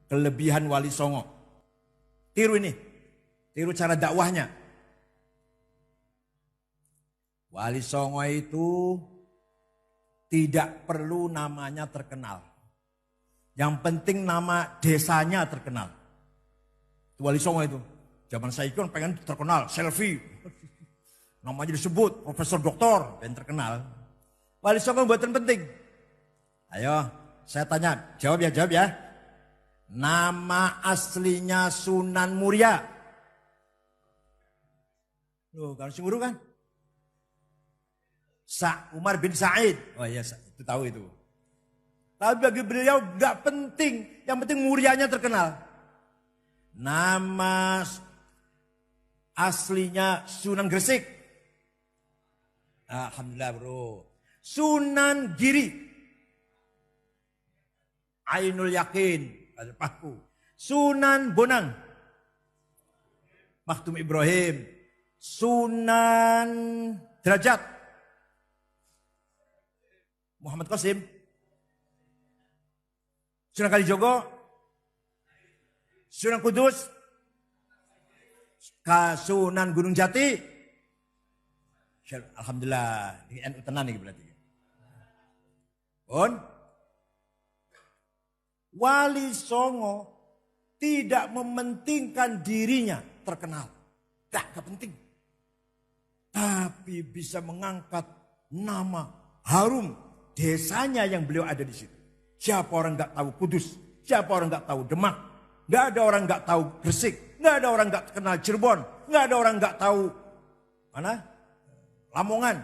kelebihan Wali Songo. Tiru ini, tiru cara dakwahnya. Wali Songo itu tidak perlu namanya terkenal. Yang penting nama desanya terkenal. Wali Songo itu. Zaman saya kan pengen terkenal, selfie. Namanya disebut, Profesor Doktor, dan terkenal. Wali Songo buatan penting. Ayo, saya tanya, jawab ya. Nama aslinya Sunan Muria. Loh, kalau si guru kan? Umar bin Said. Oh iya, itu tahu itu. Tapi bagi beliau gak penting. Yang penting Murianya terkenal. Nama aslinya Sunan Gresik. Alhamdulillah bro. Sunan Giri. Ainul Yakin. Paku. Sunan Bonang. Maktum Ibrahim. Sunan Derajat. Muhammad Qasim. Sunan Kalijogo. Sunan Kudus. Sunan Gunung Jati. Alhamdulillah. Ini NU tenan nih berarti. Wali Songo tidak mementingkan dirinya terkenal. Gak penting. Tapi bisa mengangkat nama harum desanya yang beliau ada di situ. Siapa orang gak tahu Kudus? Siapa orang gak tahu Demak? Gak ada orang gak tahu Gresik. Gak ada orang gak kenal Cirebon. Gak ada orang gak tahu mana? Lamongan.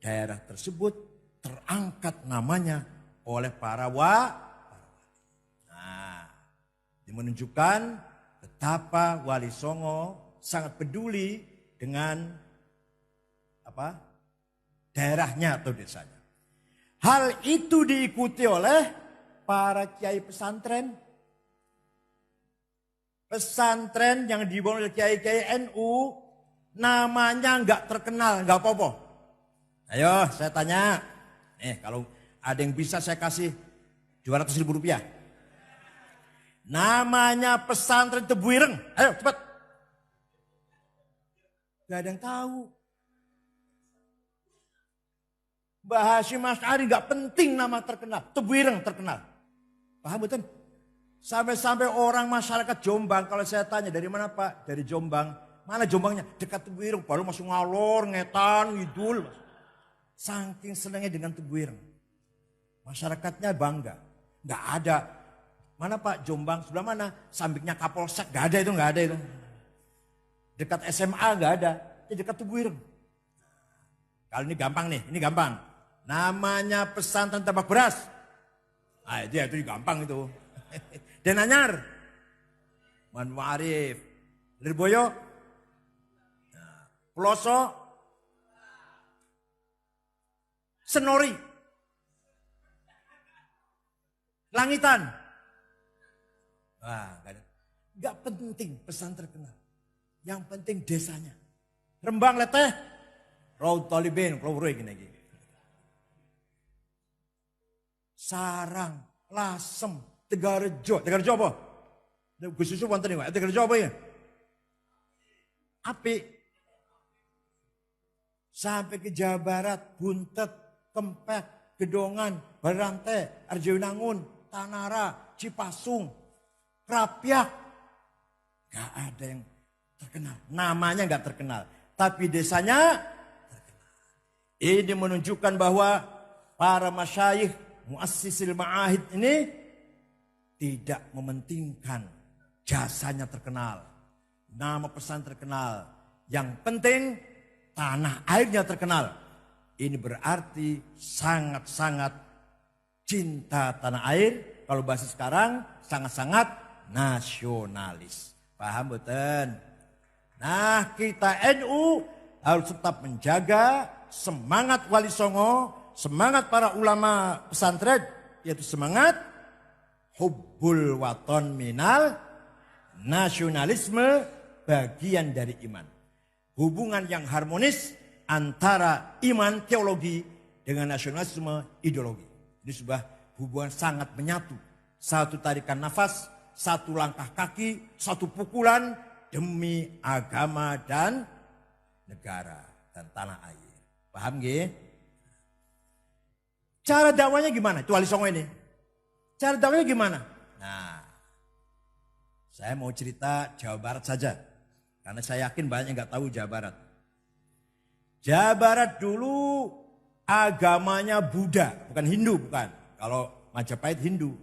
Daerah tersebut terangkat namanya oleh para menunjukkan betapa Wali Songo sangat peduli dengan daerahnya atau desanya. Hal itu diikuti oleh para kiai pesantren. Pesantren yang dibangun oleh kiai-kiai NU namanya nggak terkenal, nggak apa-apa. Ayo saya tanya, kalau ada yang bisa saya kasih 200.000 rupiah. Namanya pesantren Tebu Ireng. Ayo cepat. Gak ada yang tahu. Mbah Hasyim Asy'ari gak penting nama terkenal. Tebu Ireng terkenal. Paham betul? Sampai-sampai orang masyarakat Jombang. Kalau saya tanya dari mana Pak? Dari Jombang. Mana Jombangnya? Dekat Tebu Ireng. Baru masuk Ngalor, Ngetan, Ngidul. Saking senangnya dengan Tebu Ireng. Masyarakatnya bangga. Gak ada. Mana Pak Jombang sebelah mana? Sampingnya Kapolsek gak ada itu. Dekat SMA gak ada. Dekat Tebu Ireng. Kalau ini gampang nih, ini gampang. Namanya pesantren Tambak Beras. Itu gampang itu. Dan Anyar. Man Arif. Lirboyo. Peloso. Senori. Langitan. Gak penting pesantren terkenal. Yang penting desanya. Rembang leteh. Raud Talibin. Gini. Sarang. Lasem. Tegarejo. Tegarejo apa? Gus Yusuf wonten niku. Tegarejo apa ya? Apik. Sampai ke Jawa Barat. Buntet. Kempek. Gedongan. Barante. Arjawinangun. Tanara. Cipasung. Krapyak. Gak ada yang terkenal. Namanya gak terkenal. Tapi desanya terkenal. Ini menunjukkan bahwa para masyayikh muassisil ma'ahid ini tidak mementingkan jasanya terkenal. Nama pesan terkenal. Yang penting tanah airnya terkenal. Ini berarti sangat-sangat cinta tanah air. Kalau bahasa sekarang sangat-sangat nasionalis. Paham betul? Nah kita NU harus tetap menjaga semangat Wali Songo, semangat para ulama pesantren, yaitu semangat hubbul waton minal nasionalisme bagian dari iman. Hubungan yang harmonis antara iman teologi dengan nasionalisme ideologi. Ini sebuah hubungan sangat menyatu, satu tarikan nafas, satu langkah kaki, satu pukulan demi agama dan negara dan tanah air. Paham nggih? Cara dakwanya gimana? Itu wali songo ini. Cara dakwanya gimana? Nah, saya mau cerita Jawa Barat saja. Karena saya yakin banyak yang nggak tahu Jawa Barat. Jawa Barat dulu agamanya Buddha, bukan Hindu, bukan. Kalau Majapahit Hindu.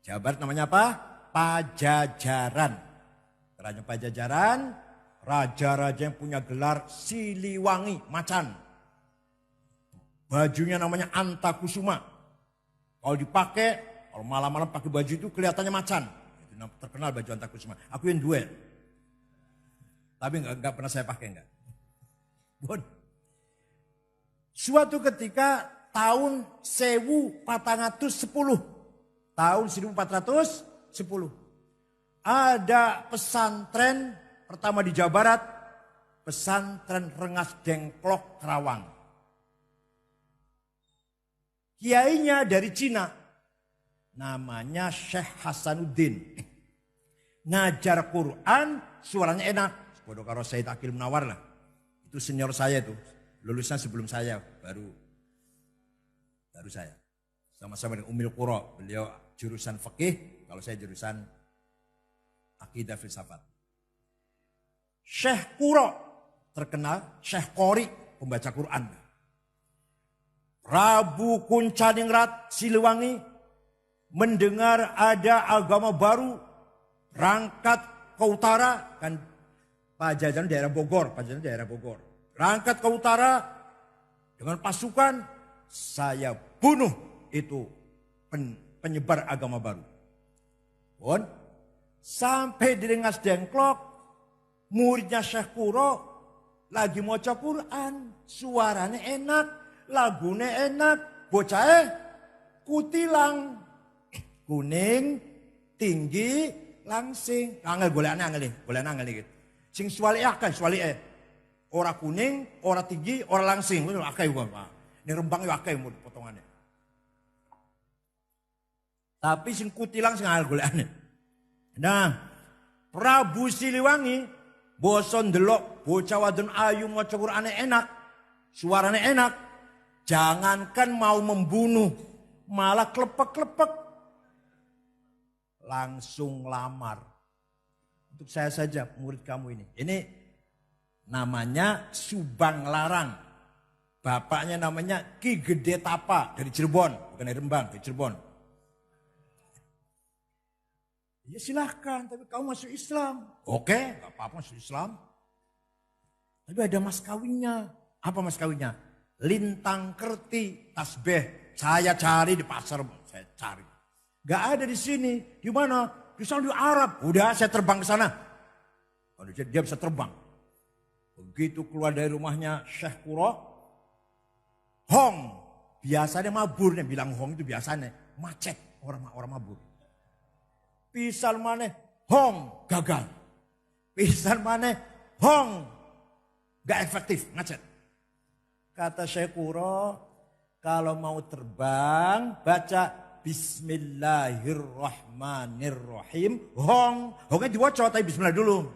Jawa Barat namanya apa? Pajajaran. Kerajaan Pajajaran, raja-raja yang punya gelar Siliwangi, macan. Bajunya namanya Antakusuma. Kalau dipakai, kalau malam-malam pakai baju itu kelihatannya macan. Itu terkenal baju Antakusuma. Aku yang duel. Tapi enggak pernah saya pakai enggak. Bon. Suatu ketika tahun 1410. Tahun 1410. Ada pesantren pertama di Jawa Barat. Pesantren Rengas Dengklok Kerawang. Kiainya dari Cina. Namanya Syekh Hasanuddin. Ngajar Quran, suaranya enak. Bodoh karo Said Akil Munawar lah. Itu senior saya itu. Lulusnya sebelum saya, baru saya. Sama-sama dengan Umil Qura. Beliau jurusan fikih, kalau saya jurusan akidah filsafat. Syekh Qura terkenal, Syekh Qori pembaca Quran. Prabu Kuncaningrat Siliwangi mendengar ada agama baru, berangkat ke utara, kan Pajajaran daerah Bogor, berangkat ke utara dengan pasukan, saya bunuh itu penyebar agama baru. Pun sampai di Rengas Dengklok, muridnya Syekh Qura lagi maca Quran, suaranya enak, lagunya enak, bocahnya kutilang, kuning, tinggi, langsing. Angel golekane gitu. Sing swali akeh. Ora kuning, ora tinggi, ora langsing. Akeh kok. Ini rembang yo akeh potongannya. Tapi sing kutilang sing angel golekane. Nah, Prabu Siliwangi boson ndelok bocah wadon ayu maca Qur'ane enak, suarane enak. Jangankan mau membunuh, malah klepek-klepek. Langsung lamar. Untuk saya saja murid kamu ini. Ini namanya Subang Larang. Bapaknya namanya Ki Gede Tapa dari Cirebon. Bukan dari Rembang, dari Cirebon. Ya silahkan, tapi kamu masuk Islam. Oke, gak apa-apa masuk Islam. Tapi ada mas kawinnya. Apa mas kawinnya? Lintang kerti, tasbih. Saya cari di pasar, saya cari. Gak ada di sini. Di mana? Di sana di Arab. Udah saya terbang ke sana. Dia bisa terbang. Begitu keluar dari rumahnya Syekh Qura. Hong. Biasanya mabur. Bilang hong itu biasanya. Macet. Orang mabur. Pisan mana? Hong. Gagal. Pisan mana? Hong. Gak efektif. Macet. Kata Syekh Qura. Kalau mau terbang. Baca. Bismillahirrahmanirrahim. Hong. Hongnya diwaca tapi bismillah dulu.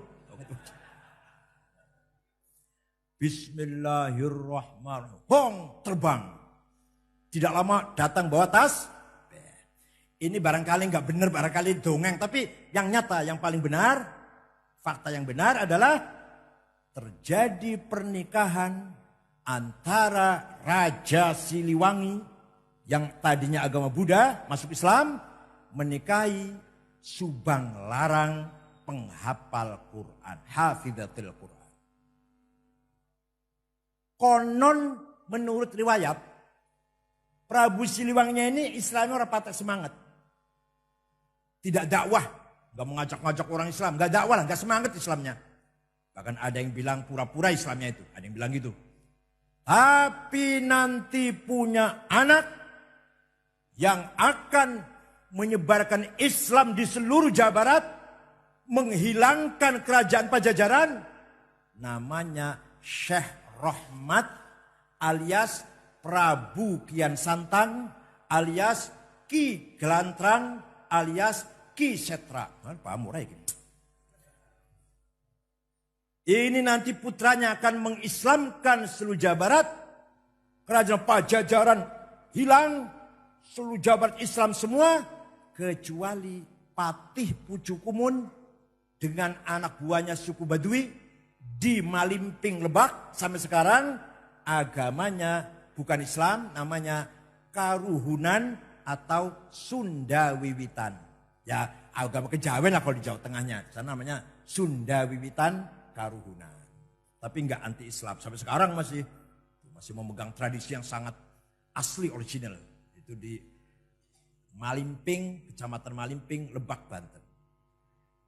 Bismillahirrahmanirrahim. Hong terbang. Tidak lama datang bawa tas. Ini barangkali nggak benar, barangkali dongeng. Tapi yang nyata, yang paling benar. Fakta yang benar adalah terjadi pernikahan antara Raja Siliwangi yang tadinya agama Buddha masuk Islam, menikahi Subang Larang penghafal Quran, hafidzatil Quran. Konon menurut riwayat, Prabu Siliwanginya ini Islamnya orang patah semangat. Tidak dakwah, gak mengajak-ngajak orang Islam, gak dakwah lah, gak semangat Islamnya. Bahkan ada yang bilang pura-pura Islamnya itu, ada yang bilang gitu. Tapi nanti punya anak yang akan menyebarkan Islam di seluruh Jawa Barat, menghilangkan kerajaan Pajajaran, namanya Syekh Rahmat alias Prabu Kian Santang alias Ki Gelantrang alias Ki Setra. Paham ora iki? Ini nanti putranya akan mengislamkan seluruh Jawa Barat. Kerajaan Pajajaran hilang. Seluruh Jawa Barat Islam semua. Kecuali Patih Pucukumun dengan anak buahnya suku Badui di Malimping Lebak. Sampai sekarang agamanya bukan Islam, namanya Karuhunan atau Sunda Wiwitan. Ya agama kejawen lah kalau di Jawa Tengahnya. Di sana namanya Sunda Wiwitan Karuhunan. Tapi enggak anti Islam. Sampai sekarang masih memegang tradisi yang sangat asli original. Itu di Malimping, Kecamatan Malimping, Lebak, Banten.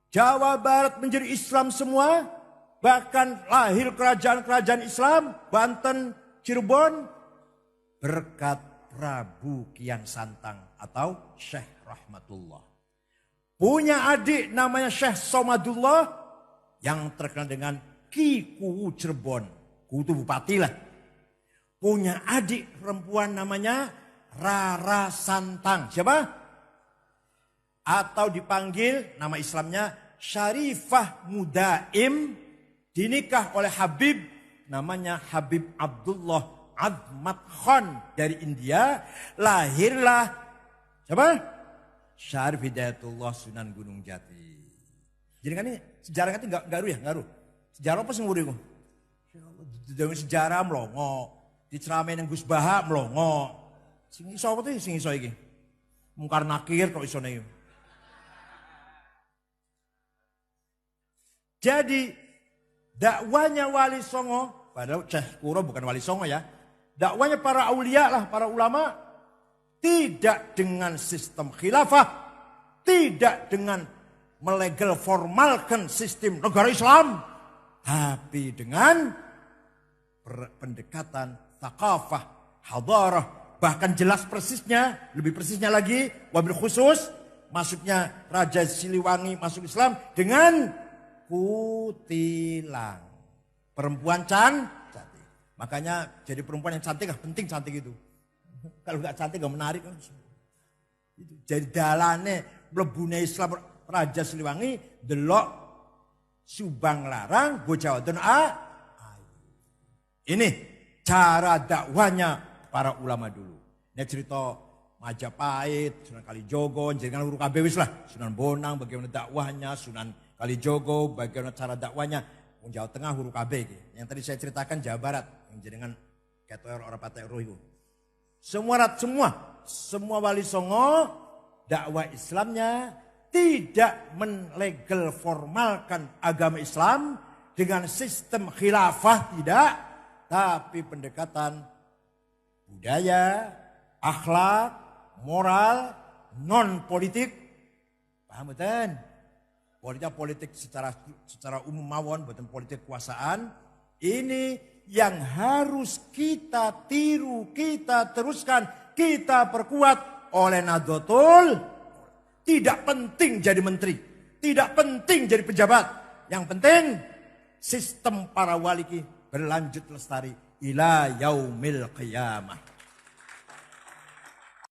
Jawa Barat menjadi Islam semua. Bahkan lahir kerajaan-kerajaan Islam. Banten, Cirebon. Berkat Prabu Kian Santang atau Syekh Rahmatullah. Punya adik namanya Syekh Somadullah yang terkenal dengan Ki Kuwu Cirebon. Kuwu itu bupati lah. Punya adik perempuan namanya Rara Santang. Siapa? Atau dipanggil nama Islamnya Syarifah Mudaim. Dinikah oleh Habib namanya Habib Abdullah Azmat Khan dari India. Lahirlah siapa? Syarif Hidayatullah Sunan Gunung Jati. Jadi kan ini sejarah itu enggak garu ya, ngaruh. Sejarah apa sih nguriku? Sejarah melongo. Diceramain yang Gus Baha melongo. Sing iso apa tuh sing iso iki? Mungkar nakir kok iso nih. Jadi dakwanya Wali Songo, padahal Syekh Kuro bukan Wali Songo ya. Dakwanya para aulia lah, para ulama. Tidak dengan sistem khilafah. Tidak dengan melegal formalkan sistem negara Islam. Tapi dengan pendekatan thaqafah, hadarah. Bahkan jelas persisnya, lebih persisnya lagi. Wabil khusus, masuknya Raja Siliwangi masuk Islam dengan Kutilang. Perempuan cantik. Makanya jadi perempuan yang cantik penting cantik itu. Kalau nggak cantik nggak menarik. Jadi dalane mlebune Islam Raja Siliwangi delok Subang Larang bocah wadon Ini cara dakwanya para ulama dulu. Ini cerita Majapahit, Sunan Kalijogo, jangan huruf kabeh wis lah. Sunan Bonang bagaimana dakwahnya, Sunan Kalijogo bagaimana cara dakwahnya. Jawa Tengah huruf kabeh iki. Yang tadi saya ceritakan Jawa Barat yang jenengan ketor ora patek roh iku. Semua Wali Songo dakwah Islamnya tidak menlegal formalkan agama Islam dengan sistem khilafah tidak, tapi pendekatan budaya, akhlak, moral, non politik. Paham betul? Politik secara umum mawon, bukan politik kekuasaan. Ini yang harus kita tiru, kita teruskan, kita perkuat oleh Nahdlatul. Tidak penting jadi menteri, tidak penting jadi pejabat. Yang penting sistem para wali berlanjut lestari ila yaumil qiyamah.